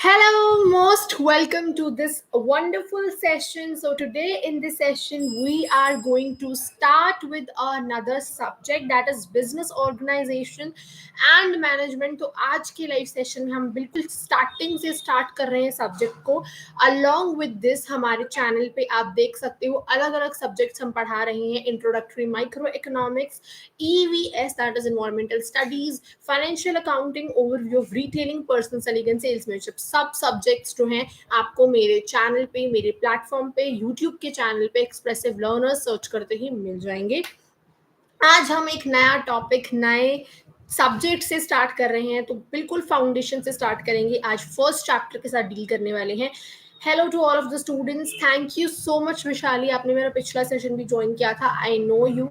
Hello, most welcome to this wonderful session. So, today in this session, we are going to start with another subject that is business organization and management. तो आज के live session में हम बिल्कुल starting से start कर रहे हैं सब्जेक्ट को. अलॉन्ग विद दिस हमारे चैनल पे आप देख सकते हो अलग अलग सब्जेक्ट्स हम पढ़ा रहे हैं. Introductory micro economics, EVS that is environmental studies, financial accounting, overview of retailing, personal selling and salesmanship. सब सब्जेक्ट्स जो हैं आपको मेरे चैनल पे, मेरे प्लेटफॉर्म पे, यूट्यूब के चैनल पे एक्सप्रेसिव लर्नर्स सर्च करते ही मिल जाएंगे. आज हम एक नया टॉपिक, नए सब्जेक्ट से स्टार्ट कर रहे हैं. तो बिल्कुल फाउंडेशन से स्टार्ट करेंगे. आज फर्स्ट चैप्टर के साथ डील करने वाले हैं. Hello to all of the students. Thank you so much Vishali, आपने मेरा पिछला सेशन भी ज्वाइन किया था. I know you.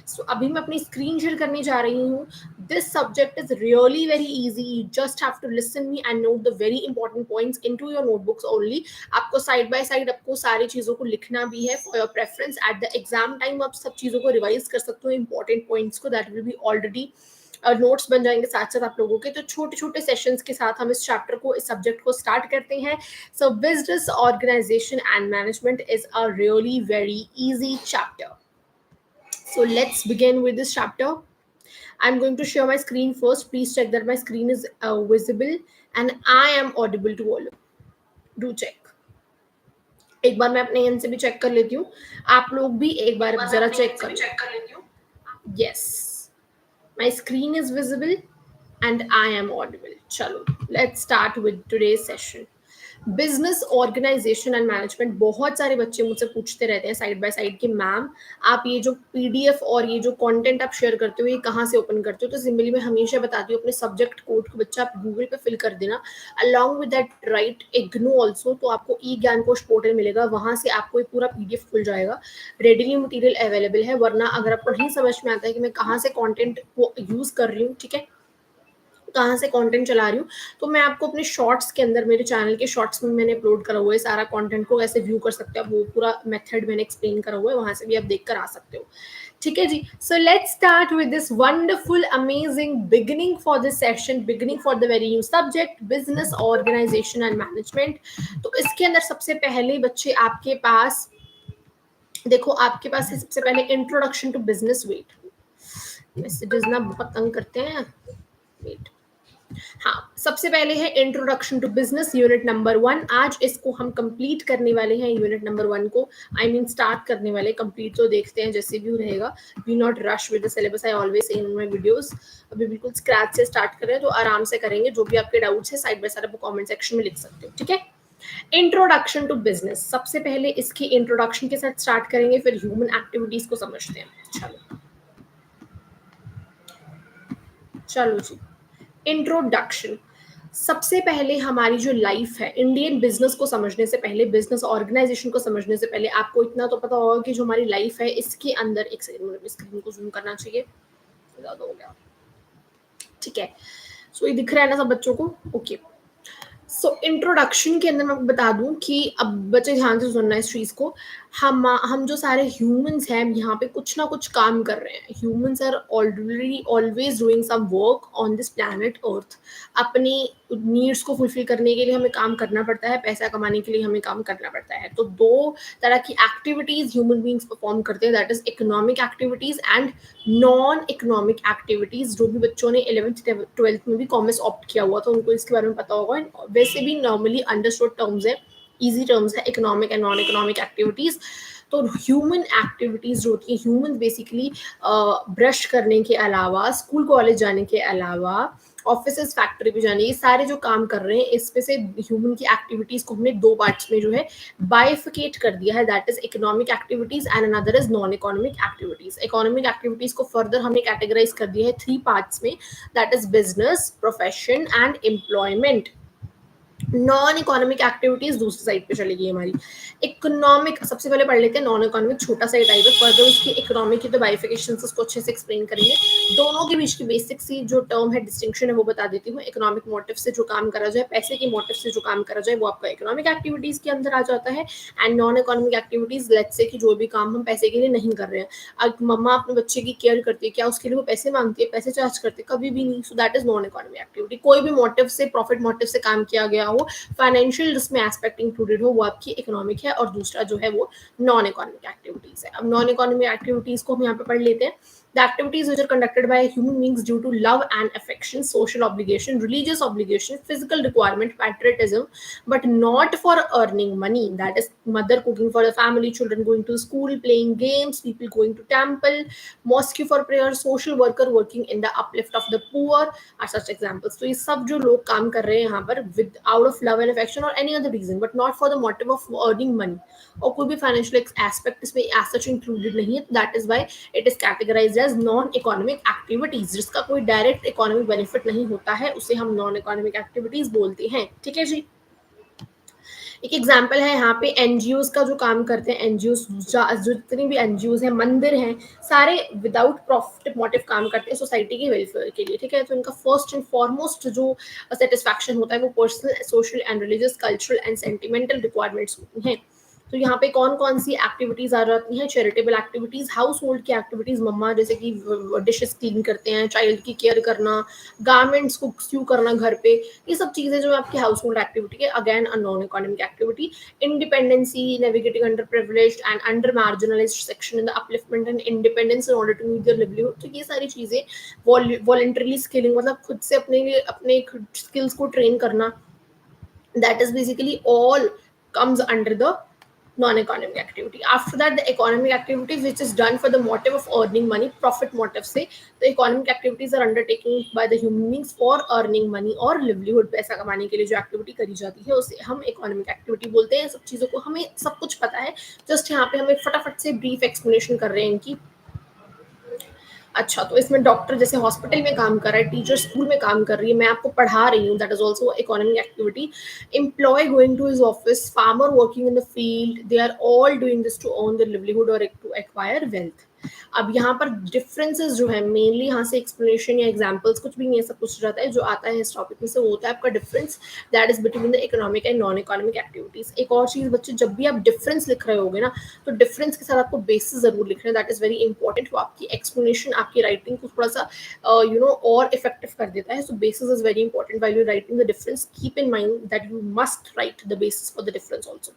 सो अभी मैं अपनी स्क्रीन शेयर करने जा रही हूँ. This subject is really very easy. You just have to listen me and note the very important points into your notebooks only. आपको साइड बाय साइड आपको सारी चीज़ों को लिखना भी है for your preference. At the exam time आप सब चीज़ों को रिवाइज कर सकते हो, इंपॉर्टेंट पॉइंट्स को. That will be already notes बन जाएंगे साथ साथ आप लोगों के. तो छोटे छोटे सेशंस के साथ हम इस चैप्टर को, इस सब्जेक्ट को स्टार्ट करते हैं. So business organisation and management is a really very easy chapter. So let's begin with this chapter. I'm going to share my screen first. Please check that my screen is visible and I am audible to all. Do check. एक बार मैं अपने and से भी check कर लेती हूँ. आप लोग भी एक बार जरा चेक कर लो. Yes, my screen is visible and I am audible. चलो, let's start with today's session. Business organisation and management. बहुत सारे बच्चे मुझसे पूछते रहते हैं साइड बाय साइड कि मैम आप ये जो PDF और ये जो कंटेंट आप शेयर करते हो ये कहाँ से ओपन करते हो. तो सिंपली मैं हमेशा बताती हूँ अपने सब्जेक्ट कोड को बच्चा आप गूगल पे फिल कर देना. Along with that right IGNOU also. तो आपको ई ज्ञान कोश पोर्टल मिलेगा, वहाँ से आपको ये पूरा PDF खुल जाएगा. रेडिली मटीरियल अवेलेबल है. वरना अगर आपको नहीं समझ में आता है कि मैं कहाँ से कॉन्टेंट को यूज कर रही हूँ, ठीक है, कहाँ से कंटेंट चला रही हूँ, तो मैं आपको अपने शॉर्ट्स के अंदर, मेरे चैनल के शॉर्ट्स में मैंने अपलोड करा हुआ है सारा कंटेंट को कैसे व्यू कर सकते हो. वो पूरा मेथड मैंने एक्सप्लेन करा हुआ है, वहां से भी आप देख कर आ सकते हो. ठीक है जी. So let's start with this wonderful amazing beginning for this session, beginning for the very new subject business organisation and management. तो इसके अंदर सबसे पहले बच्चे आपके पास देखो, आपके पास सबसे पहले introduction to business. Wait, messages ना बहुत तंग करते हैं. वेट, हाँ, सबसे पहले है introduction to business, unit number 1. आज इसको हम कंप्लीट करने वाले हैं. यूनिट नंबर 1 को आई मीन स्टार्ट करने वाले. कंप्लीट तो देखते हैं जैसे भी रहेगा. We not rush with the syllabus, I always say in my videos. अभी बिल्कुल स्क्रैच से स्टार्ट कर रहे हैं, तो आराम से करेंगे. जो भी आपके डाउट्स है साइड बाय साइड आप कमेंट सेक्शन में लिख सकते हो. ठीक है. इंट्रोडक्शन टू बिजनेस, सबसे पहले इसके इंट्रोडक्शन के साथ स्टार्ट करेंगे, फिर ह्यूमन एक्टिविटीज को समझते हैं. चलो जी. इंट्रोडक्शन. सबसे पहले हमारी जो लाइफ है, इंडियन बिजनेस को समझने से पहले, बिजनेस ऑर्गेनाइजेशन को समझने से पहले आपको इतना तो पता होगा कि जो हमारी लाइफ है इसके अंदर, एक सेकंड मुझे स्क्रीन को जूम करना चाहिए, ज्यादा हो गया. ठीक है. सो ये दिख रहा है ना सब बच्चों को? ओके. सो इंट्रोडक्शन के अंदर मैं आपको बता दूं कि अब बच्चे ध्यान से सुनना इस चीज़ को. हम जो सारे ह्यूमंस हैं यहाँ पे कुछ ना कुछ काम कर रहे हैं. Humans are already always doing some work on this planet earth. अपनी नीड्स को फुलफिल करने के लिए हमें काम करना पड़ता है, पैसा कमाने के लिए हमें काम करना पड़ता है. तो दो तरह की एक्टिविटीज ह्यूमन बींग्स परफॉर्म करते हैं, that is economic activities and non economic activities. जो भी बच्चों ने 11th 12th में भी कॉमर्स ऑप्ट किया हुआ था उनको इसके बारे में पता होगा. वैसे भी नॉर्मली अंडरस्टूड टर्म्स है, इजी टर्म्स है, economic and non economic activities. तो ह्यूमन एक्टिविटीज जो होती है, ह्यूमन बेसिकली ब्रश करने के अलावा, स्कूल कॉलेज जाने के अलावा, ऑफिस फैक्ट्री पे जाने, ये सारे जो काम कर रहे हैं, इसमें से ह्यूमन की एक्टिविटीज को हमने दो पार्ट्स में जो है बाइफिकेट कर दिया है. That is economic activities and another is non economic activities. Economic activities को फर्दर हमने कैटेगराइज कर दिया है 3 पार्ट्स में, that is business, profession and employment. Non economic activities दूसरी साइड पे चलेगी हमारी. इकोनॉमिक सबसे पहले पढ़ लेते हैं. नॉन इकोनॉमिक छोटा सा टाइप है, फर्दर उसकी इकोनॉमिक की तो बाइफिकेशन उसको अच्छे से एक्सप्लेन करेंगे. दोनों के बीच की बेसिक सी जो टर्म है, डिस्टिंक्शन है, वो बता देती हूँ. इकोनॉमिक मोटिव से जो काम करा जाए, पैसे के मोटिव से जो काम करा जाए, वो आपका इकोनॉमिक एक्टिविटीज के अंदर आ जाता है. And non economic activities, let's say कि जो भी काम हम पैसे के लिए नहीं कर रहे हैं. अब मम्मा अपने बच्चे की केयर करती है, क्या उसके लिए वो पैसे मांगती है, पैसे चार्ज करती है? कभी भी नहीं. So that is non economic activity. कोई भी मोटिव से, प्रॉफिट मोटिव से काम किया गया हो, हो, फाइनेंशियल जिसमें एस्पेक्ट इंक्लूडेड हो, वो आपकी इकोनॉमिक है, और दूसरा जो है वो नॉन इकोनॉमिक एक्टिविटीज है। अब नॉन इकोनॉमिक एक्टिविटीज को हम यहाँ पे पढ़ लेते हैं। The activities which are conducted by human beings due to love and affection, social obligation, religious obligation, physical requirement, patriotism, but not for earning money. That is, mother cooking for the family, children going to school, playing games, people going to temple, mosque for prayer, social worker working in the uplift of the poor are such examples. So ये सब जो लोग काम कर रहे हैं यहाँ पर with out of love and affection or any other reason, but not for the motive of earning money, और कोई भी फाइनेंशियल एस्पेक्ट इसमें एज सच इंक्लूडेड नहीं है, that is why it is categorised as non economic activities. जिसका कोई direct economic benefit नहीं होता है उसे हम नॉन इकोनॉमिक एक्टिविटीज बोलते हैं। ठीक है जी। एक एग्जाम्पल है यहाँ पे एनजीओ का जो काम करते हैं, एनजीओ जितनी भी एनजीओ हैं, मंदिर हैं, सारे विदाउट प्रॉफिट मोटिव काम करते हैं सोसाइटी के वेलफेयर के लिए। ठीक है, तो इनका फर्स्ट एंड फॉरमोस्ट जो सेटिस्फैक्शन होता है वो personal, social and religious, cultural and sentimental requirements होती हैं। तो यहाँ पे कौन कौन सी एक्टिविटीज आ जाती हैं? चैरिटेबल एक्टिविटीज, हाउस होल्ड की एक्टिविटीज, मम्मा जैसे कि डिशेस क्लीन करते हैं, चाइल्ड की केयर करना, गारमेंट्स को स्यू करना घर पे, ये सब चीजें जो आपकी हाउस होल्ड एक्टिविटी है, again a non economic activity. Independency, navigating underprivileged and under marginalised section in the upliftment and independence in order to meet their livelihood. तो ये सारी चीजें, वॉलंटरीली स्किलिंग, मतलब खुद से अपने स्किल्स को ट्रेन करना, that is basically all comes under the non-economic activity. After that, the economic activities which is done for the motive of earning money, profit motive से, the economic activities are undertaken by the human beings for earning money और livelihood, पैसा कमाने के लिए जो activity करी जाती है उसे हम economic activity बोलते हैं। सब चीज़ों को हमें सब कुछ पता है, जस्ट यहाँ पे हमें फटाफट से ब्रीफ एक्सप्लेनेशन कर रहे हैं इनकी। अच्छा, तो इसमें डॉक्टर जैसे हॉस्पिटल में काम कर रहा है, टीचर स्कूल में काम कर रही है, मैं आपको पढ़ा रही हूँ, that is also economic activity. Employee going to his office, farmer working in the field, they are all doing this to earn the livelihood और टू एक्वायर वेल्थ। अब यहाँ पर डिफरेंसेस जो है, मेनली यहाँ से एक्सप्लेनेशन या एग्जांपल्स कुछ भी नहीं है, सब कुछ जाता है जो आता है इस टॉपिक में से, वो होता है आपका difference, that is between the economic and non economic activities. एक और चीज बच्चे, जब भी आप डिफरेंस लिख रहे होगे ना, तो डिफरेंस के साथ आपको बेसिस जरूर लिखना है, दैट इज वेरी इंपॉर्टेंट। वो आपकी एक्सप्लेनेशन, आपकी राइटिंग को थोड़ा सा और इफेक्टिव कर देता है। So basis is very important while you writing the difference, keep in mind that you must write the basis for the difference also.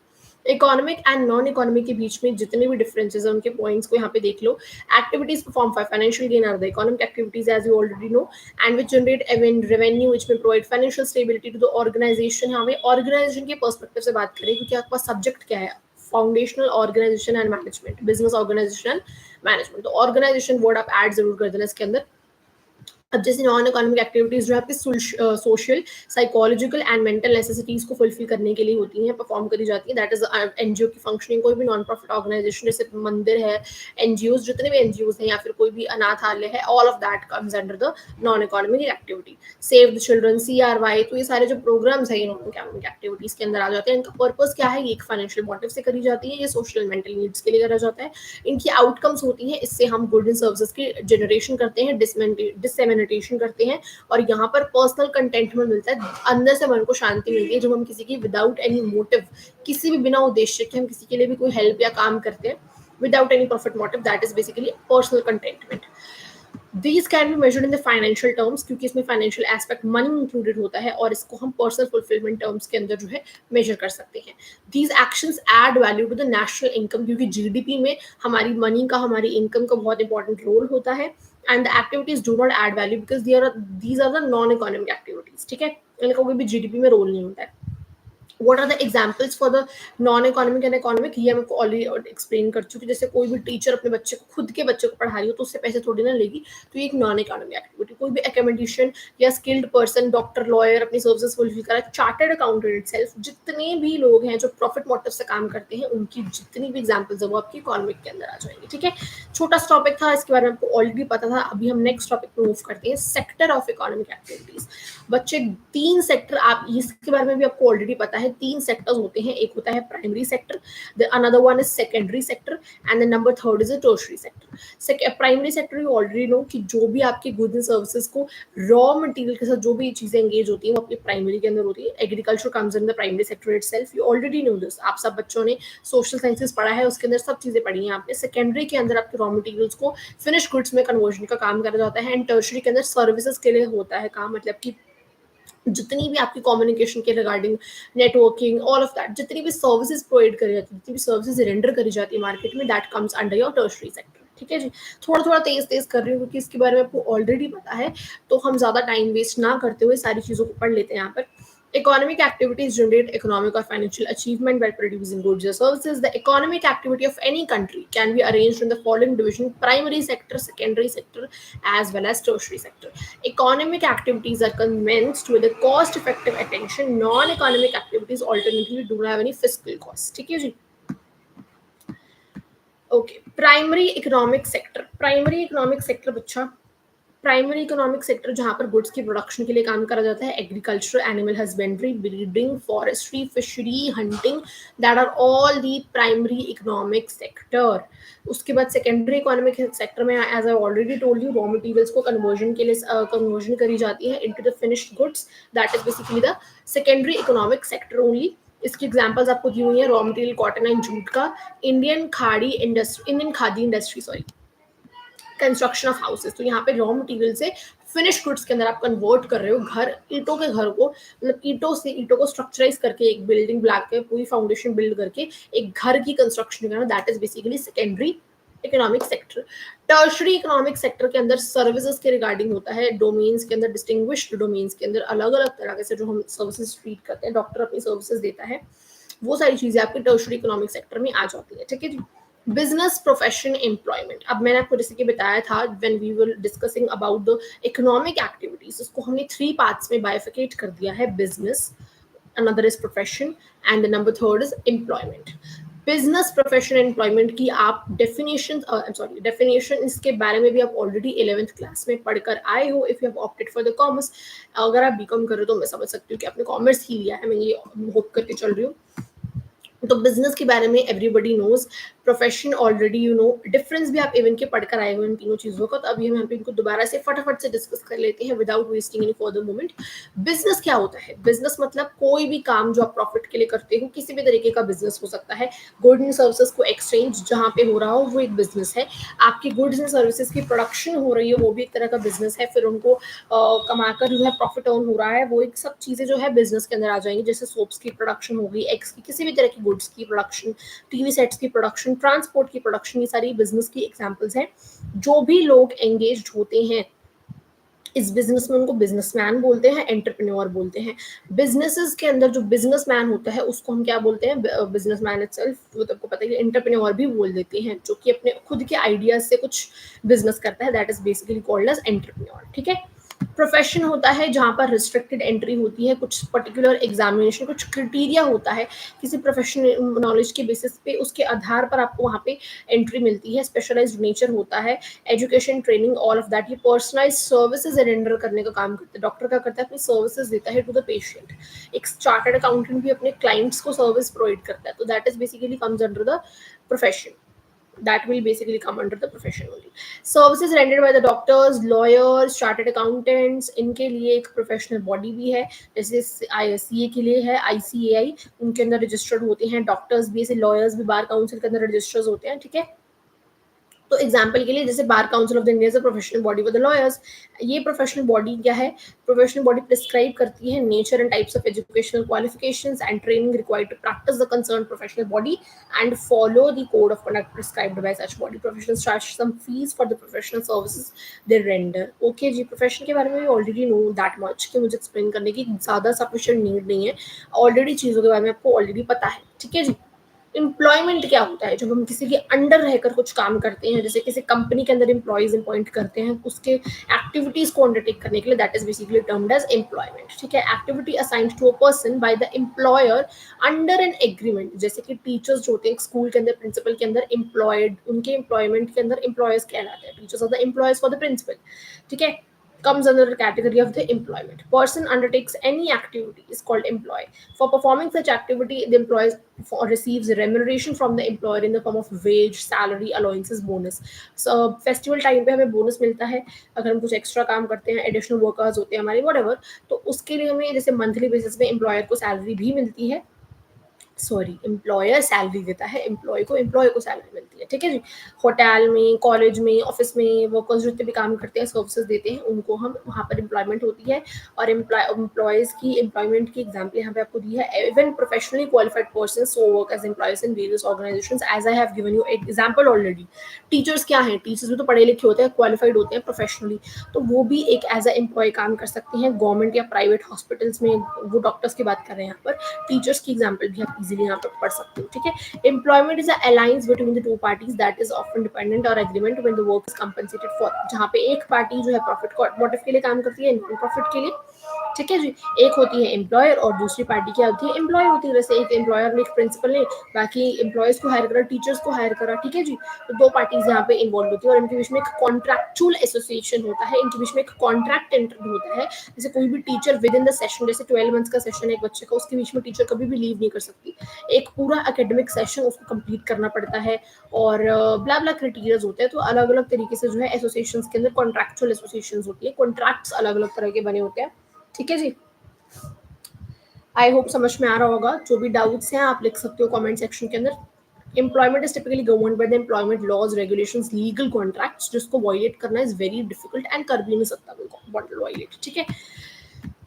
Economic and non economic के बीच में जितने भी डिफरेंसेस हैं उनके पॉइंट्स को यहाँ पे देख लो। Activities perform for financial gain are the economic activities as you already know, and which generate revenue which में provide financial stability to the organisation. यहाँ पे ऑर्गेनाइजेशन के पर्सपेक्टिव से बात करें, क्योंकि आपके पास सब्जेक्ट क्या है, foundational organisation and management, business organisation and management. तो ऑर्गेनाइजेशन वर्ड आप ऐड जरूर कर देना इसके अंदर। अब जैसे नॉन इकोनॉमिक एक्टिविटीज जो है आपकी social, psychological and mental necessities को फुलफिल करने के लिए होती हैं, परफॉर्म करी जाती है, दैट इज एनजीओ की फंक्शनिंग। कोई भी नॉन प्रॉफिट ऑर्गेनाइजेशन जैसे मंदिर है, एनजीओ, जितने भी एनजीओ हैं या फिर कोई भी अनाथालय है, all of that comes under the non economic activity. Save the children, CRY, तो ये सारे जो प्रोग्राम्स है ये नॉन इकोनॉमिक एक्टिविटीज के अंदर आ जाते हैं। इनका पर्पस क्या है? ये एक फाइनेंशियल मोटिव से करी जाती है, ये सोशल मेंटल नीड्स के लिए करा जाता है। इनकी आउटकम्स होती है, इससे हम गुड एंड सर्विसेज की जनरेशन करते हैं, डिससेमिनेशन करते हैं, और यहाँ पर पर्सनल कंटेंटमेंट मिलता है, अंदर से मन को शांति मिलती है जब हम किसी की विदाउट एनी मोटिव, किसी भी बिना उद्देश्य के हम किसी के लिए भी कोई हेल्प या काम करते हैं without any profit motive, that is basically personal contentment. These can be measured in the financial terms, क्योंकि इसमें फाइनेंशियल एस्पेक्ट मनी इंक्लूडेड होता है, और इसको हम पर्सनल फुलफिलमेंट टर्म्स के अंदर जो है मेजर कर सकते हैं। These actions add value to the national income, क्योंकि जीडीपी में हमारी मनी का, हमारी इनकम का बहुत इंपॉर्टेंट रोल होता है। And the activities do not add value because these are the non economic activities. ठीक है, इनका कोई भी जीडीपी में रोल नहीं होता है। What are the examples for the non-economic and economic? ये मैं आपको ऑलरेडी एक्सप्लेन कर चुकी। जैसे कोई भी टीचर अपने बच्चे को, खुद के बच्चे को पढ़ा रही हो तो उससे पैसे थोड़ी ना लेगी, तो ये एक नॉन इकोनॉमिक एक्टिविटी। कोई भी एकेडमिशियन या स्किल्ड पर्सन, डॉक्टर, लॉयर अपनी सर्विसेज फुलफिल करा, चार्टर्ड अकाउंटेंट इटसेल्फ, जितने भी लोग हैं जो प्रॉफिट मोटिव से काम करते हैं, उनकी जितनी भी एग्जाम्पल्स है वो आपकी इकोनॉमिक के अंदर आ जाएंगे। ठीक है, छोटा सा टॉपिक था, इसके बारे में आपको ऑलरेडी पता था। अभी हम नेक्स्ट टॉपिक पे मूव करते हैं, सेक्टर ऑफ इकोनॉमिक एक्टिविटीज। बच्चे, 3 सेक्टर, आप इसके बारे में भी आपको ऑलरेडी पता है, 3 सेक्टर्स होते हैं। एक होता है primary sector, the another one is secondary sector, and the number 3 is a tertiary sector. Primary sector you already no कि जो भी आपके गुड्स एंड सर्विसेज को रॉ मटेरियल के साथ जो भी चीजें एंगेज होती हैं वो आपके प्राइमरी के अंदर होती है। Agriculture comes in the primary sector itself, you already no this. आप सब बच्चों ने सोशल साइंसेज पढ़ा है, उसके अंदर सब चीजें पढ़ी हैं आपने। सेकेंडरी के अंदर आपके रॉ मटेरियल्स को फिनिश गुड्स में कन्वर्जन का काम करा जाता है, एंड टर्शियरी के अंदर सर्विसेज के लिए होता है काम, मतलब कि जितनी भी आपकी कम्युनिकेशन के regarding networking all of that, जितनी भी सर्विसेज प्रोवाइड करी जाती है, जितनी भी सर्विसेज रेंडर करी जाती है मार्केट में, that comes under your tertiary sector. ठीक है जी। थोड़ा थोड़ा तेज तेज कर रही हूँ क्योंकि इसके बारे में आपको ऑलरेडी पता है, तो हम ज़्यादा टाइम वेस्ट ना करते हुए सारी चीज़ों को पढ़ लेते हैं यहाँ पर। Economic activities generate economic or financial achievement by producing goods or services. The economic activity of any country can be arranged in the following division: primary sector, secondary sector, as well as tertiary sector. Economic activities are commenced with a cost-effective attention. Non-economic activities alternatively do not have any fiscal costs. ठीक है जी। Okay, primary economic sector. Primary economic sector बच्चा, primary economic sector जहाँ पर goods की production के लिए काम करा जाता है, agriculture, animal husbandry, breeding, forestry, fishery, hunting, that are all the primary economic sector. उसके बाद सेकेंडरी इकोनॉमिक सेक्टर में, as I already told you, raw materials को कन्वर्जन के लिए कन्वर्जन करी जाती है into the finished goods, that is basically the secondary economic sector only. इसकी एग्जांपल्स आपको दी हुई है, raw material cotton and jute का, Indian khadi industry, sorry, construction of houses. तो यहाँ पे रॉ मटेरियल से फिनिश गुड्स के अंदर आप कन्वर्ट कर रहे हो घर, ईंटों के घर को, मतलब ईंटों से ईंटों को स्ट्रक्चराइज करके एक बिल्डिंग ब्लॉक के पूरी फाउंडेशन बिल्ड करके एक घर की कंस्ट्रक्शन करना, that is basically secondary economic sector. Tertiary economic sector के अंदर सर्विसेज के रिगार्डिंग होता है, डोमेन्स के अंदर, डिस्टिंग्विश्ड डोमेन्स के अंदर अलग अलग तरह से जो हम सर्विसेज ट्रीट करते हैं, डॉक्टर अपनी सर्विसेज देता है, वो सारी चीजें आपके टर्शरी इकोनॉमिक सेक्टर में आ जाती है। ठीक है जी। Business, profession, employment. अब मैंने आपको जैसे कि बताया था, when we were discussing about the economic activities, उसको हमने 3 पार्ट्स में बाइफिकेट कर दिया है, business, another is profession, and the number third is employment. Business, profession, employment की आप डेफिनेशन इसके बारे में भी आप ऑलरेडी 11th क्लास में पढ़कर आए हो, if you have opted for the commerce. अगर आप बीकॉम कर रहे हो तो मैं समझ सकती हूँ कि आपने कॉमर्स ही लिया है, मैं ये होप करके चल रही हूँ। तो बिजनेस के बारे में everybody knows, profession already you know, difference भी आप इवन के पढ़कर आए हो इन तीनों चीजों का, तो अभी हम यहाँ पे इनको दोबारा से फटाफट से डिस्कस कर लेते हैं without wasting any further moment. Business क्या होता है? बिजनेस मतलब कोई भी काम जो आप प्रॉफिट के लिए करते हो, किसी भी तरीके का बिजनेस हो सकता है। गुड्स एंड सर्विसेज को एक्सचेंज जहाँ पे हो रहा हो वो एक बिजनेस है, आपकी गुड्स एंड सर्विसेज की प्रोडक्शन हो रही है वो भी एक तरह का बिजनेस है, फिर उनको कमाकर जो है प्रॉफिट अर्न हो रहा है, वो एक सब चीजें जो है बिजनेस के अंदर आ जाएंगी। जैसे सोप्स की प्रोडक्शन होगी, एग्स की, किसी भी तरह की गुड्स की प्रोडक्शन, टीवी सेट्स की प्रोडक्शन, ट्रांसपोर्ट की प्रोडक्शन, ये सारी बिजनेस की एग्जांपल्स हैं। जो भी लोग एंगेज्ड होते हैं इस बिजनेस में, उनको बिजनेसमैन बोलते हैं, एंटरप्रेन्योर बोलते हैं। बिजनेसेस के अंदर जो बिजनेसमैन होता है उसको हम क्या बोलते हैं? बिजनेसमैन इटसेल्फ, वो तो आपको पता है, एंटरप्रेन्योर भी बोल देते हैं, जो कि अपने खुद के आइडियाज से कुछ बिजनेस करता है, that is basically called as entrepreneur. ठीक है। प्रोफेशन होता है जहाँ पर रिस्ट्रिक्टेड एंट्री होती है, कुछ पर्टिकुलर एग्जामिनेशन, कुछ क्राइटेरिया होता है, किसी प्रोफेशनल नॉलेज के बेसिस पे, उसके आधार पर आपको वहाँ पे एंट्री मिलती है। स्पेशलाइज्ड नेचर होता है, education, training, all of that. ये पर्सनलाइज सर्विसेज रेंडर करने का काम करता है। डॉक्टर क्या करता है? अपनी सर्विसेज देता है टू द पेशेंट। एक चार्टर्ड अकाउंटेंट भी अपने क्लाइंट्स को सर्विस प्रोवाइड करता है, तो that is basically comes under the profession, that will basically come under the profession only. Services rendered by the doctors, lawyers, chartered accountants, इनके लिए एक प्रोफेशनल बॉडी भी है, जैसे सीए के लिए है ICAI, उनके अंदर रजिस्टर्ड होते हैं। डॉक्टर्स भी, ऐसे लॉयर्स भी बार काउंसिल के अंदर रजिस्टर्ड होते हैं। ठीक है। तो एग्जाम्पल के लिए, जैसे bar council of the India is a professional body for the lawyers. ये प्रोफेशनल बॉडी क्या है? प्रोफेशनल बॉडी प्रिस्क्राइब करती है nature and types of educational qualifications and training required to practise the concern professional body and follow the code of conduct prescribed by such body. Professionals charge some fees for the professional services they render. Okay जी, profession के बारे में already know that much कि मुझे explain करने की ज़्यादा sufficient need नहीं है, ऑलरेडी चीज़ों के बारे में आपको ऑलरेडी पता है। ठीक है जी। एम्प्लॉयमेंट क्या होता है? जब हम किसी के अंडर रहकर कुछ काम करते हैं, जैसे किसी कंपनी के अंदर एम्प्लॉयज अपॉइंट करते हैं उसके एक्टिविटीज को अंडरटेक करने के लिए, that is basically termed as employment. ठीक है। Activity assigned to a person by the employer under an agreement. जैसे कि टीचर्स जो होते हैं स्कूल के अंदर, प्रिंसिपल के अंदर एम्प्लॉयड, उनके एम्प्लॉयमेंट के अंदर एम्प्लॉयज कहलाते हैं। Teachers are the employees for the principal. ठीक है। Comes under the category of the employment. Person undertakes any activity is called employee. For performing such activity, the employee receives remuneration from the employer in the form of wage, salary, allowances, bonus. So festival time पे हमें bonus मिलता है अगर हम कुछ extra काम करते हैं, additional workers होते हैं हमारे, whatever, तो उसके लिए हमें जैसे monthly basis पे employer को salary भी मिलती है। सॉरी, एम्प्लॉयर सैलरी देता है एम्प्लॉय को सैलरी मिलती है, ठीक है जी। होटल में, कॉलेज में, ऑफिस में वर्कर्स जितने भी काम करते हैं, सर्विसेज देते हैं, उनको हम वहाँ पर एम्प्लॉयमेंट होती है। और एम्प्लॉयज़ की एम्प्लॉयमेंट की एग्जाम्पल यहाँ पे आपको दी है। Even professionally qualified person so work as employees in various organisations, as I have given you example already. Teachers क्या हैं, टीचर्स भी तो पढ़े लिखे होते हैं, क्वालिफाइड होते हैं प्रोफेशनली, तो वो भी एक एज अ एम्प्लॉय काम कर सकते हैं गवर्नमेंट या प्राइवेट हॉस्पिटल्स में। वो डॉक्टर्स की बात कर रहे हैं यहाँ पर, टीचर्स की एग्जाम्पल भी आप इजीली यहाँ पर पढ़ सकते हो, ठीक है। Employment is alliance between the two parties that is often dependent और agreement when the work is compensated for, जहाँ पे एक पार्टी जो है प्रॉफिट मोटिव के लिए काम करती है, नॉन प्रॉफिट के लिए, ठीक है जी। एक होती है एम्प्लॉयर और दूसरी पार्टी क्या होती है, एम्प्लॉय होती है। जैसे एक एम्प्लॉयर ने एक प्रिंसिपल ने बाकी एम्प्लॉयज को हायर करा, टीचर्स को हायर करा, ठीक है जी। तो दो पार्टीज यहाँ पे इन्वॉल्व होती है और इनके बीच में एक कॉन्ट्रैक्चुअल एसोसिएशन होता है, इनके बीच में एक कॉन्ट्रैक्ट एंटर होता है। जैसे कोई भी teacher with in the session, जैसे 12 मंथ्स का सेशन है एक बच्चे का, उसके बीच में टीचर कभी भी लीव नहीं कर सकती, एक पूरा एकेडमिक सेशन उसको कंप्लीट करना पड़ता है। और ब्ला ब्ला क्राइटेरियाज होते हैं। तो अलग अलग तरीके से जो है एसोसिएशंस के अंदर कॉन्ट्रैक्चुअल एसोसिएशंस होती है, कॉन्ट्रैक्ट्स अलग अलग तरह के बने होते हैं, ठीक है जी। आई होप समझ में आ रहा होगा। जो भी डाउट्स हैं आप लिख सकते हो कमेंट सेक्शन के अंदर। Employment is typically governed by the employment laws, regulations, legal contracts, जिसको वायलेट करना इज वेरी डिफिकल्ट एंड कर भी नहीं सकता कोई वायलेट, ठीक है।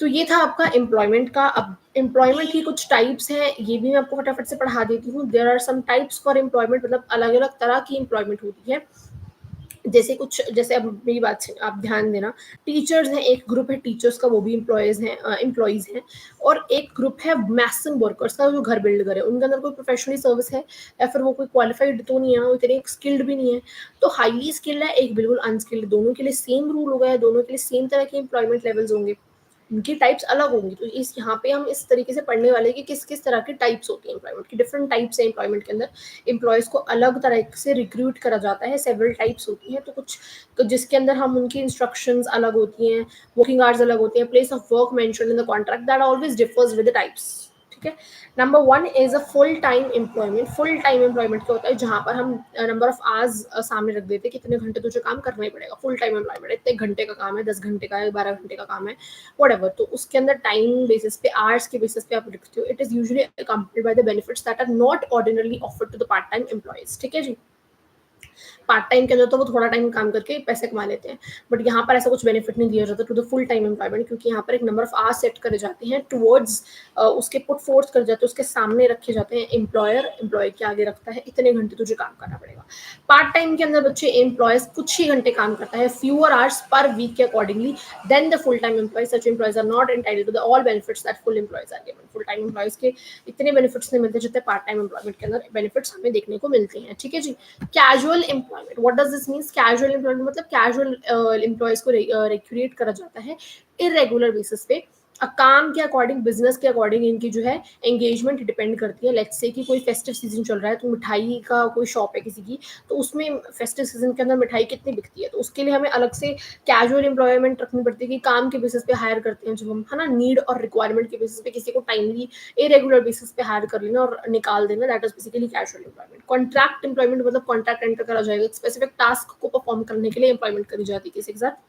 तो ये था आपका एम्प्लॉयमेंट का। अब एम्प्लॉयमेंट की कुछ टाइप्स हैं, ये भी मैं आपको फटाफट से पढ़ा देती हूँ। There are some types for employment, मतलब अलग अलग तरह की एम्प्लॉयमेंट होती है। जैसे कुछ, जैसे अब मेरी बात से आप ध्यान देना, टीचर्स हैं, एक ग्रुप है टीचर्स का, वो भी एम्प्लॉयज हैं। और एक ग्रुप है मैसन वर्कर्स का, जो घर बिल्ड करे, उनके अंदर कोई प्रोफेशनल सर्विस है या फिर वो कोई क्वालिफाइड तो नहीं है, वो इतने स्किल्ड भी नहीं है। तो हाईली स्किल्ड है, एक बिल्कुल अनस्किल्ड, दोनों के लिए सेम रूल होगा है, दोनों के लिए सेम तरह के एम्प्लॉयमेंट लेवल्स होंगे, उनकी टाइप्स अलग होंगी। तो इस यहाँ पे हम इस तरीके से पढ़ने वाले कि किस किस तरह की टाइप्स होती हैं एम्प्लॉयमेंट की, डिफरेंट टाइप्स है एम्प्लॉयमेंट के अंदर। एम्प्लॉयज़ को अलग तरह से रिक्रूट करा जाता है, सेवरल टाइप्स होती हैं। तो कुछ तो जिसके अंदर हम उनकी इंस्ट्रक्शंस अलग होती हैं, वर्किंग आवर्स अलग होती हैं, place of work mentioned in the contract that always differs with the types, ठीक है। Number 1 is a full time employment. Full time employment क्या होता है, जहाँ पर हम नंबर ऑफ आवर्स सामने रख देते हैं, कितने घंटे तुझे काम करना ही पड़ेगा। फुल टाइम एम्प्लॉयमेंट, इतने घंटे का काम है, 10 घंटे का है, 12 घंटे का काम है, व्हाटएवर। तो उसके अंदर टाइम बेसिस पे, आवर्स के बेसिस पे आप लिखते हो। It is usually accompanied by the benefits that are not ordinarily offered to the part time employees, ठीक है जी। पार्ट टाइम के अंदर तो वो थोड़ा टाइम काम करके पैसे कमा लेते हैं, बट यहाँ पर ऐसा कुछ बेनिफिट नहीं दिया जाता to the full time employment, क्योंकि यहाँ पर एक नंबर ऑफ आवर्स सेट करे जाते हैं टुवर्ड्स उसके पुट फोर्थ कर जाते हैं, उसके सामने रखे जाते हैं। एम्प्लॉयर एम्प्लॉय के आगे रखता है, इतने घंटे तुझे काम करना पड़ेगा। पार्ट टाइम के अंदर बच्चे एम्प्लॉयज कुछ ही घंटे काम करता है, फ्यूअर आवर्स पर वीक के accordingly than the full time employee. Such employees are not entitled to the all benefits that full employees are given. Full time employees के इतने बेनिफिट्स नहीं मिलते जितने पार्ट टाइम एम्प्लॉयमेंट के अंदर benefits हमें देखने को मिलते हैं, ठीक है जी। Casual employment, what does this means? Casual employment मतलब कैजुअल एम्प्लॉयज को रिक्रूट करा जाता है इरेगुलर बेसिस पे। काम के अकॉर्डिंग, बिजनेस के अकॉर्डिंग इनकी जो है एंगेजमेंट डिपेंड करती है। लेट्स से कि कोई फेस्टिव सीजन चल रहा है, तो मिठाई का कोई शॉप है किसी की, तो उसमें फेस्टिव सीजन के अंदर मिठाई कितनी बिकती है, तो उसके लिए हमें अलग से कैजुअल एम्प्लॉयमेंट रखनी पड़ती है कि काम के बेसिस पे हायर करते हैं जब हम, है ना, नीड और रिक्वायरमेंट के बेसिस पे किसी को टाइमली इरेगुलर बेसिस पे हायर कर लेना और निकाल देना, that is basically casual employment. Contract employment मतलब कॉन्ट्रैक्ट एंटर करा जाएगा, स्पेसिफिक टास्क को परफॉर्म करने के लिए एम्प्लॉयमेंट करी जाती है किसी के साथ।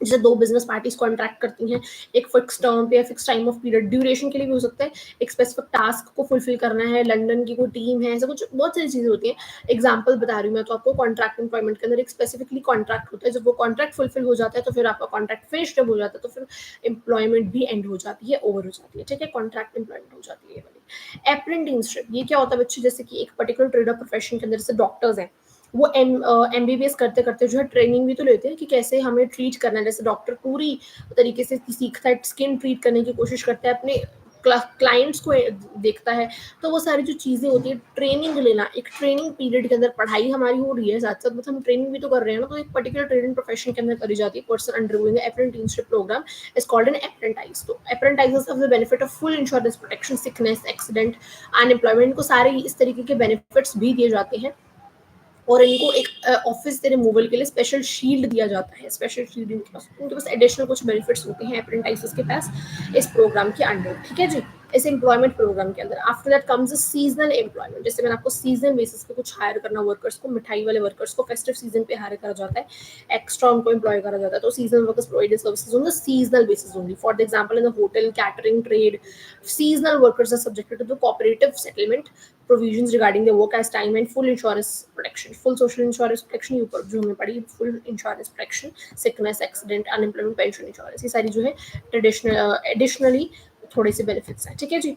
जैसे दो बिजनेस पार्टीज कॉन्ट्रैक्ट करती हैं, एक फिक्स टर्म पे या fix time of period, duration के लिए भी हो सकता है, एक स्पेसिफिक टास्क को फुलफिल करना है, लंदन की कोई टीम है, ऐसा कुछ बहुत सारी चीजें होती हैं। एग्जांपल बता रही हूँ मैं तो आपको। कॉन्ट्रैक्ट एम्प्लॉयमेंट के अंदर एक स्पेसिफिकली कॉन्ट्रैक्ट होता है, जब वो कॉन्ट्रैक्ट फुलफिल हो जाता है तो फिर आपका कॉन्ट्रैक्ट फिनिश जब हो जाता है तो फिर एम्प्लॉयमेंट भी एंड हो जाती है, ओवर हो जाती है, ठीक है। कॉन्ट्रैक्ट एम्प्लॉयमेंट हो जाती है। अप्रेंटिसशिप, ये क्या होता है बच्चे, जैसे कि एक पर्टिकुलर ट्रेड ऑफ प्रोफेशन के अंदर, जैसे डॉक्टर्स हैं, वो एमबीबीएस करते करते जो है ट्रेनिंग भी तो लेते हैं कि कैसे हमें ट्रीट करना है। जैसे डॉक्टर पूरी तरीके से सीखता है, स्किन ट्रीट करने की कोशिश करता है, अपने क्लाइंट्स को देखता है। तो वो सारी जो चीज़ें होती है, ट्रेनिंग लेना, एक ट्रेनिंग पीरियड के अंदर पढ़ाई हमारी हो रही है, साथ साथ मतलब हम ट्रेनिंग भी तो कर रहे हैं ना, तो एक पर्टिकुलर ट्रेनिंग प्रोफेशन के अंदर करी जाती है। Person undergoing apprenticeship program is called an apprentice. तो apprentices of the benefit of full insurance protection, sickness, accident, unemployment को सारे इस तरीके के बेनिफिट्स भी दिए जाते हैं। और इनको एक ऑफिस से रिमूवल के लिए स्पेशल शील्ड दिया जाता है, स्पेशल शील्ड इनके पास एडिशनल कुछ बेनिफिट्स होते हैं अप्रेंटाइसेस के पास इस प्रोग्राम के अंडर, ठीक है जी। इस एम्प्लॉयमेंट प्रोग्राम के अंदर। After that comes a seasonal employment, जैसे मैंने आपको सीजनल बेसिस पे कुछ हायर करना वर्कर्स को, मिठाई वाले वर्कर्स को फेस्टिव सीजन पे हायर करा जाता है, एक्स्ट्रा उनको एम्प्लॉय करा जाता है, तो seasonal workers provided services on the seasonal basis only. For the example, in the hotel catering trade, seasonal workers are subjected to the cooperative settlement provisions regarding their work as time and full insurance protection, full social insurance protection, ये ऊपर जो हमें पड़ी full insurance protection, sickness, accident, unemployment, pension insurance, ये सारी जो है traditional additionally थोड़े से बेनिफिट्स हैं। ठीक है जी,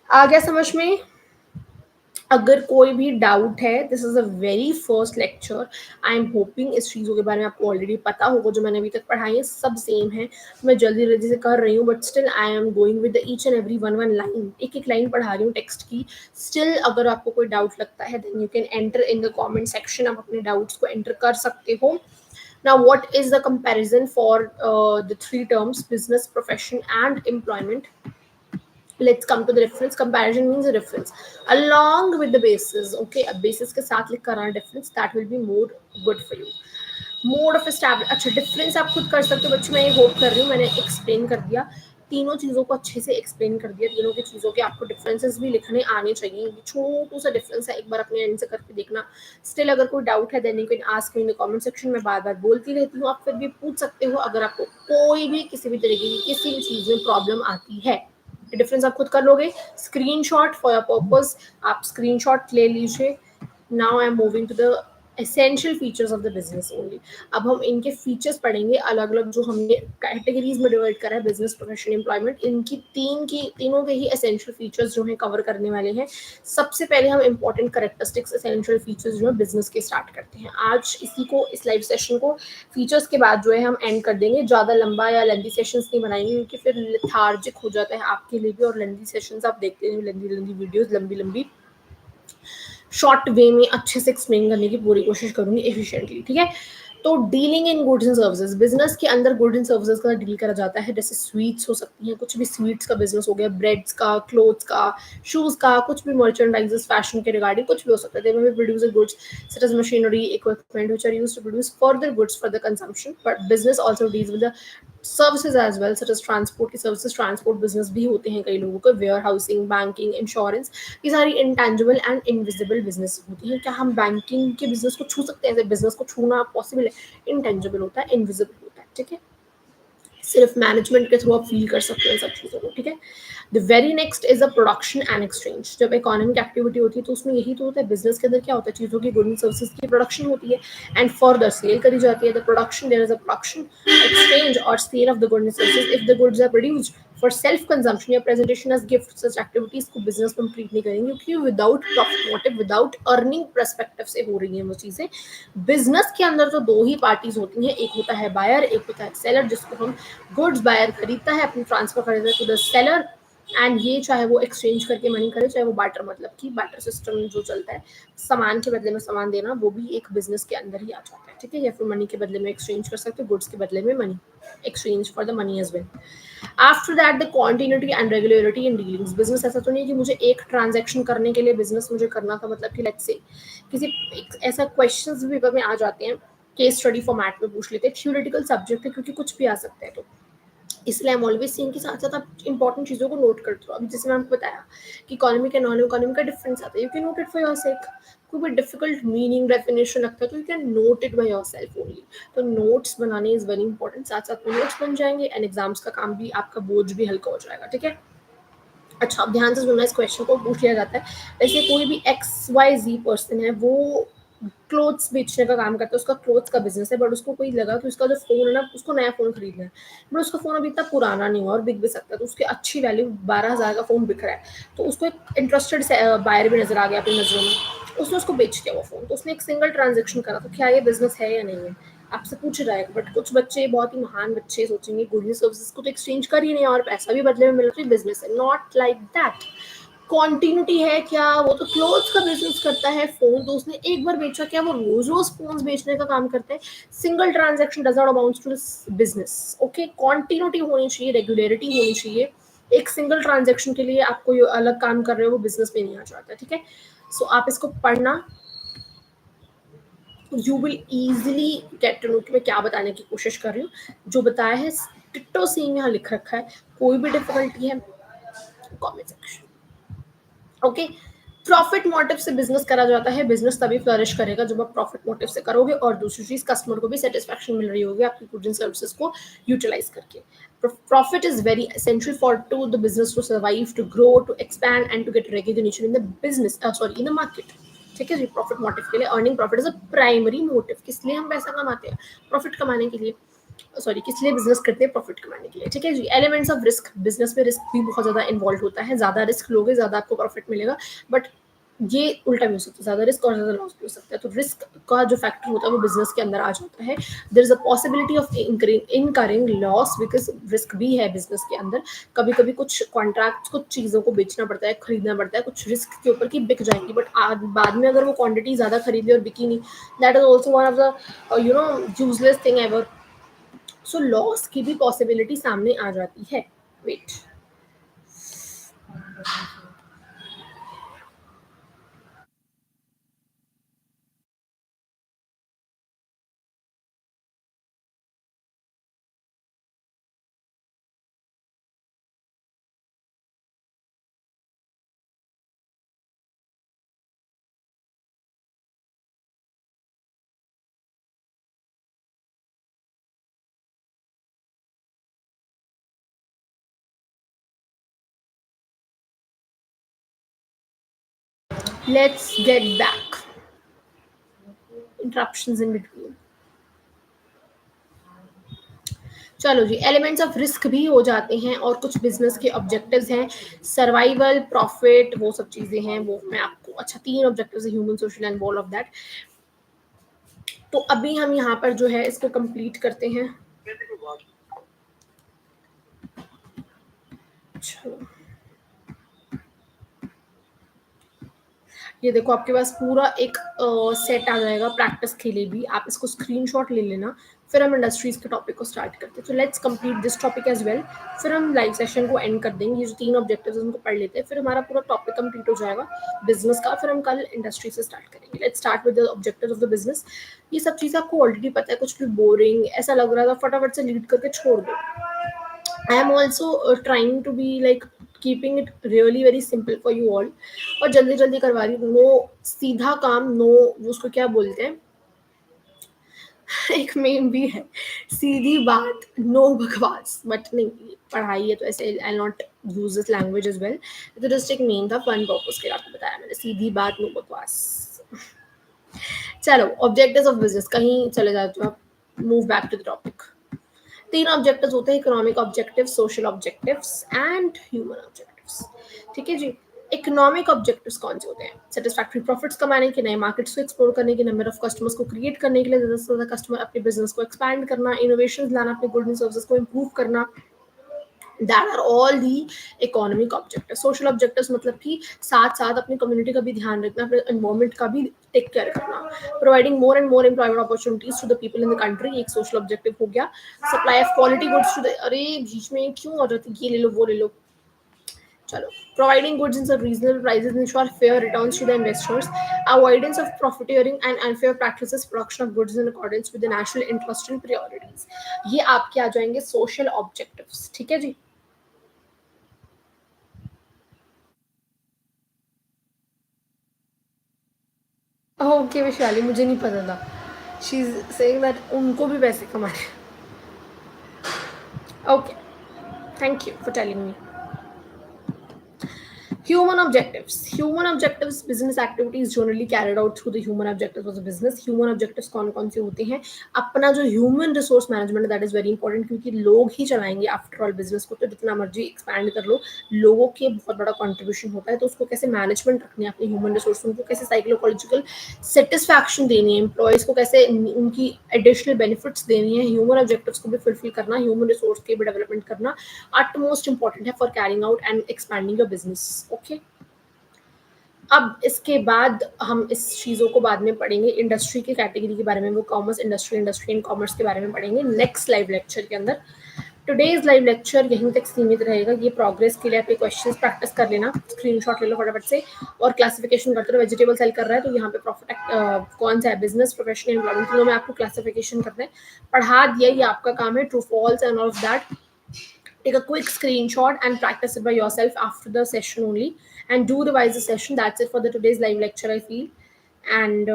आ गया समझ में? अगर कोई भी डाउट है, this is a very first lecture, I am hoping इस चीज़ों के बारे में आपको ऑलरेडी पता होगा, जो मैंने अभी तक पढ़ाई है सब सेम है, मैं जल्दी जल्दी से कर रही हूँ, but still I am going with each and every one line, एक एक लाइन पढ़ा रही हूँ टेक्स्ट की। स्टिल अगर आपको कोई डाउट लगता है then you can enter in the comment section, आप अपने डाउट्स को एंटर कर सकते हो। Now, what is the comparison for the three terms business, profession, and employment? Let's come to the reference. Comparison means a reference along with the basis. Okay, अब basis के साथ लिख कर difference, that will be more good for you. Mode of establish, अच्छा difference आप खुद कर सकते हो बच्चों, मैं ये होप कर रही हूँ मैंने एक्सप्लेन कर दिया, तीनों चीज़ों को अच्छे से एक्सप्लेन कर दिया, तीनों की चीज़ों के आपको डिफरेंसेस भी लिखने आने चाहिए, छोटू सा डिफरेंस है, एक बार अपने एंड से करके देखना। स्टिल अगर कोई डाउट है then you can ask me in the comment section, मैं बार बार बोलती रहती हूँ, आप फिर भी पूछ सकते हो अगर आपको कोई भी किसी भी तरीके की किसी भी चीज़ में प्रॉब्लम आती है। डिफरेंस आप खुद कर लोगे, स्क्रीनशॉट फॉर योर पर्पस, आप स्क्रीनशॉट ले लीजिए। Now I am moving to the essential features of the business only. अब हम इनके फीचर्स पढ़ेंगे अलग अलग, जो हमने कैटेगरीज में डिवाइड करा है, बिजनेस, प्रोफेशन, एम्प्लॉयमेंट, इनकी तीनों के ही एसेंशियल फीचर्स जो है कवर करने वाले हैं। सबसे पहले हम इंपॉर्टेंट कैरेक्टरिस्टिक्स, एसेंशियल फीचर्स जो है बिजनेस के स्टार्ट करते हैं आज इसी को, इस लाइव सेशन को फीचर्स के बाद जो है हम एंड कर देंगे। ज़्यादा लंबा या लेंथी सेशंस नहीं बनाएंगे क्योंकि फिर लेथार्जिक हो जाता है आपके लिए भी, और लेंथी सेशंस आप देखते हैं, लेंथी वीडियोस, लंबी लंबी, शॉर्ट वे में अच्छे से एक्सप्लेन करने की पूरी कोशिश करूंगी एफिशिएंटली। ठीक है, तो dealing in goods and services, business के अंदर गुड्स एंड सर्विसेज का डील करा जाता है, जैसे स्वीट्स हो सकती हैं, कुछ भी स्वीट्स का बिजनेस हो गया, ब्रेड्स का, क्लोथ्स का, शूज का, कुछ भी मर्चेंडाइजेस, फैशन के रिगार्डिंग कुछ भी हो सकता है। They may produce goods such as machinery, equipment which are used to produce further goods for the consumption, but business also deals with the services as well, such as transport की services, transport business भी होते हैं कई लोगों के, where housing, banking, insurance, ये सारी intangible and invisible business होती हैं। क्या हम बैंकिंग के बिजनेस को छू सकते हैं? बिजनेस को छूना पॉसिबल है, इंटेंजिबल होता है, इनविजिबल होता है। ठीक है, सिर्फ मैनेजमेंट के थ्रू आप फील कर सकते हो इन सब चीज़ों को। ठीक है, the very next is a production and exchange. जब इकोनॉमिक एक्टिविटी होती है तो उसमें यही तो होता है, बिजनेस के अंदर क्या होता है, चीज़ों की, गुड्स एंड सर्विसेज की प्रोडक्शन होती है एंड फर्दर सेल करी जाती है। The production, there is a production, exchange और sale of the goods and services. If the goods are produced for self consumption या presentation as gift, such activities को business complete नहीं करेंगे क्योंकि without profit motive, without earning perspective से हो रही हैं वो चीज़ें। बिजनेस के अंदर तो दो ही पार्टीज होती हैं, एक होता है बायर, एक होता है सेलर, जिसको हम गुड्स, बायर खरीदता है, अपनी ट्रांसफर कर देता है टू द सेलर, एंड ये चाहे वो एक्सचेंज करके मनी करे, चाहे वो बाटर, मतलब कि बाटर सिस्टम जो चलता है, सामान के बदले में सामान देना, वो भी एक बिजनेस के अंदर ही आ जाता है। ठीक है, या फिर मनी के बदले में एक्सचेंज कर सकते हो, गुड्स के बदले में money, exchange for the money as well. After that the quantity and regularity in dealings. Business ऐसा तो नहीं कि मुझे एक ट्रांजेक्शन करने के लिए बिजनेस मुझे करना था, मतलब कि लेट्स से किसी ऐसा क्वेश्चंस भी पेपर में आ जाते हैं, केस स्टडी फॉर्मेट में पूछ लेते हैं, थ्योरेटिकल सब्जेक्ट है क्योंकि कुछ भी आ सकता है, तो इसलिए हम ऑलवेज सीन के साथ साथ आप इंपॉर्टेंट चीज़ों को नोट करते हो। अभी जैसे मैंने आपको बताया कि इकोनॉमिक एंड नॉन इकोनॉमिक का डिफरेंस आता है, you can note it for your self. कोई भी डिफिकल्ट मीनिंग डेफिनेशन लगता है तो you can note it by your self only. तो नोट्स बनाने इज वेरी इंपॉर्टेंट, साथ साथ नोट्स बन जाएंगे एंड एग्जाम्स का काम भी, आपका बोझ भी हल्का हो जाएगा। ठीक है, अच्छा अब ध्यान से सुनना, इस क्वेश्चन को पूछ लिया जाता है, जैसे कोई भी XYZ पर्सन है, वो क्लोथ्स बेचने का काम करता है, उसका क्लोथ्स का बिजनेस है, बट उसको कोई लगा कि उसका जो फोन है ना, उसको नया फोन खरीदना है, बट उसका फोन अभी इतना पुराना नहीं हुआ और बिक भी सकता है, तो उसकी अच्छी वैल्यू 12,000 का फोन बिक रहा है, तो उसको एक इंटरेस्टेड बायर भी नजर आ गया अपनी नजरों में, उसने उसको बेच दिया वो फोन, तो उसने एक सिंगल ट्रांजेक्शन करा, तो क्या ये बिजनेस है या नहीं है, आपसे पूछ रहा है। बट कुछ बच्चे, बहुत ही महान बच्चे, सोचेंगे गुड्स सर्विसेज को तो एक्सचेंज कर ही नहीं और पैसा भी बदले में मिल रहा है, बिजनेस है। Not like that. कॉन्टिन्यूटी है क्या, वो तो क्लोथ्स का बिजनेस करता है, फोन तो उसने एक बार बेचा, क्या वो रोज रोज फोन बेचने का काम करते हैं? Single transaction does not amount to business. Okay, continuity होनी चाहिए, रेगुलरिटी होनी चाहिए। एक सिंगल ट्रांजेक्शन के लिए आप कोई अलग काम कर रहे हो, वो बिजनेस में नहीं आ जाता। ठीक है, सो आप इसको पढ़ना, you will easily get to know कि मैं क्या बताने की कोशिश कर रही हूँ। जो बताया है टिट्टो सेम यहाँ लिख रखा है, कोई भी डिफिकल्टी है comment section. Okay, profit motive से बिजनेस करा जाता है, बिजनेस तभी फ्लरिश करेगा जब आप प्रॉफिट मोटिव से करोगे, और दूसरी चीज कस्टमर को भी सेटिस्फैक्शन मिल रही होगी आपकी गुड्स एंड सर्विसेज को यूटिलाइज करके। Profit is very essential for to the business to survive, to grow, to expand and to get recognition in the business, sorry, in the market. ठीक है जी, प्रॉफिट मोटिव के लिए earning profit is a primary motive. किस लिए हम पैसा कमाते हैं? प्रॉफिट कमाने के लिए, सॉरी, किस लिए बिजनेस करते हैं? प्रॉफिट कमाने के लिए। ठीक है जी। एलिमेंट्स ऑफ रिस्क, बिजनेस में रिस्क भी बहुत ज्यादा इन्वॉल्व होता है, ज्यादा रिस्क लोगे ज्यादा आपको प्रॉफिट मिलेगा, बट ये उल्टा भी हो सकता है, ज्यादा रिस्क और ज्यादा लॉस भी हो सकता है। तो रिस्क का जो फैक्टर होता है वो बिजनेस के अंदर आ जाता है। There is a possibility of incurring loss because risk भी है बिजनेस के अंदर। कभी कभी कुछ कॉन्ट्रैक्ट, कुछ चीजों को बेचना पड़ता है, खरीदना पड़ता है, कुछ रिस्क के ऊपर की बिक जाएंगी, बट बाद में अगर वो क्वांटिटी ज्यादा खरीदी और बिकी नहीं, that is also one of the useless thing ever. So loss की भी पॉसिबिलिटी सामने आ जाती है। Wait, let's get back, interruptions in between. चलो जी, एलिमेंट्स ऑफ रिस्क भी हो जाते हैं, और कुछ बिजनेस के ऑब्जेक्टिव्स हैं, सर्वाइवल, प्रॉफिट, वो सब चीजें हैं, वो मैं आपको, अच्छा, 3 ऑब्जेक्टिव्स है, human, social and all of that. तो अभी हम यहाँ पर जो है इसको कंप्लीट करते हैं। चलो, ये देखो आपके पास पूरा एक सेट आ जाएगा प्रैक्टिस के लिए भी, आप इसको स्क्रीनशॉट ले लेना। फिर हम इंडस्ट्रीज के टॉपिक को स्टार्ट करते हैं। तो let's complete this topic as well, फिर हम लाइव सेशन को एंड कर देंगे। ये जो 3 ऑब्जेक्टिव्स हैं उनको पढ़ लेते हैं, फिर हमारा पूरा टॉपिक कंप्लीट हो जाएगा बिजनेस का। फिर हम कल इंडस्ट्री से स्टार्ट करेंगे। Let's start with the objectives of the business. ये सब चीज़ आपको ऑलरेडी पता है, कुछ भी बोरिंग ऐसा लग रहा था फटाफट से लीड करके छोड़ दो। I am also trying to be like keeping it really very simple for you all, और जल्दी जल्दी करवा रही हूँ। नो सीधा काम, नो उसको क्या बोलते हैं, एक मेम भी है, सीधी बात, नो बकवास। बट नहीं, पढ़ाई है तो ऐसे I not use this language as well. तो जस्ट एक मेम था, फन पर्पस के लिए आपको बताया मैंने, सीधी बात, नो बकवास। चलो, ऑब्जेक्टिव्स ऑफ बिजनेस, कहीं चले जाते हो आप, move back to the topic. 3 objectives होते हैं, economic objectives, social objectives and human objectives. ठीक है जी। इकोनॉमिक ऑब्जेक्टिव्स कौन से होते हैं? सेटिस्फैक्टरी प्रॉफिट्स कमाने के, नए मार्केट्स को एक्सप्लोर करने के, नंबर ऑफ कस्टमर्स को क्रिएट करने के लिए, ज्यादा से ज्यादा कस्टमर, अपने बिजनेस को एक्सपैंड करना, इनोवेशन लाना, अपने गुड एंड सर्विसेज को इंप्रूव करना। That are all the economic objective. Social objectives मतलब कि साथ साथ अपनी कम्युनिटी का भी ध्यान रखना, अपने एनवायरमेंट का भी टेक केयर करना। Providing more and more employment opportunities to the people in the country, एक सोशल ऑब्जेक्टिव हो गया। Supply of quality goods to the, अरे बीच में क्यों आ जाती, ये ले लो वो ले लो। चलो, providing goods in some reasonable prices ensure fair returns to the investors, avoidance of profiteering and unfair practices, production of goods in accordance with the national interest and priorities। ये आपके आ जाएंगे सोशल ऑब्जेक्टिव्स। ठीक है जी। Okay Vaishali, मुझे नहीं पता था, शी इज सेइंग दैट उनको भी पैसे कमाने। Okay, thank you for telling me. Human objectives. Human objectives business activities generally carried out through the human objectives of the business. Human objectives कौन कौन से होते हैं? अपना जो human resource management है, that is very important, क्योंकि लोग ही चलाएंगे आफ्टर ऑल बिजनेस को। तो जितना मर्जी एक्सपैंड कर लो, लोगों के बहुत बड़ा कंट्रीब्यूशन होता है। तो उसको कैसे मैनेजमेंट रखनी है अपनी ह्यूमन रिसोर्स, उनको कैसे साइकोलॉजिकल सेटिस्फैक्शन देनी है, एम्प्लॉयज को कैसे उनकी एडिशनल बेनिफिट्स देनी है, ह्यूमन ऑब्जेक्टिव्स को भी फुलफिल करना, ह्यूमन रिसोर्स के भी डेवलपमेंट करना utmost important है for carrying out and expanding your business. Okay, अब इसके बाद हम इस चीज़ों को बाद में पढ़ेंगे, इंडस्ट्री की कैटेगरी के बारे में, वो commerce industry, industry and commerce के बारे में पढ़ेंगे नेक्स्ट लाइव लेक्चर के अंदर। टुडेज लाइव लेक्चर यहीं तक सीमित रहेगा। ये प्रोग्रेस के लिए आपके क्वेश्चंस प्रैक्टिस कर लेना, स्क्रीनशॉट ले लो फटाफट से, और क्लासिफिकेशन करते रहो। वेजिटेबल सेल कर रहा है तो यहाँ पे प्रॉफिट कौन सा है, बिजनेस, प्रोफेशनल, एम्प्लॉयमेंट, तीनों में आपको क्लासिफिकेशन करना है। पढ़ा दिया, ये आपका काम है, true false and all of that take a quick screenshot and practice it by yourself after the session only, and do revise the session. That's it for the today's live lecture, I feel. And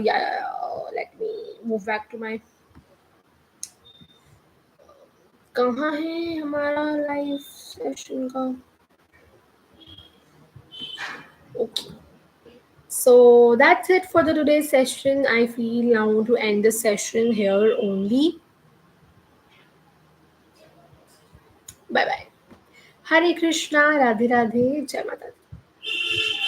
yeah, let me move back to my, कहाँ है हमारा live session का? Okay, so that's it for the today's session. I feel now to end the session here only. Bye bye. Hare Krishna, Radhe Radhe, Jai Mata Di.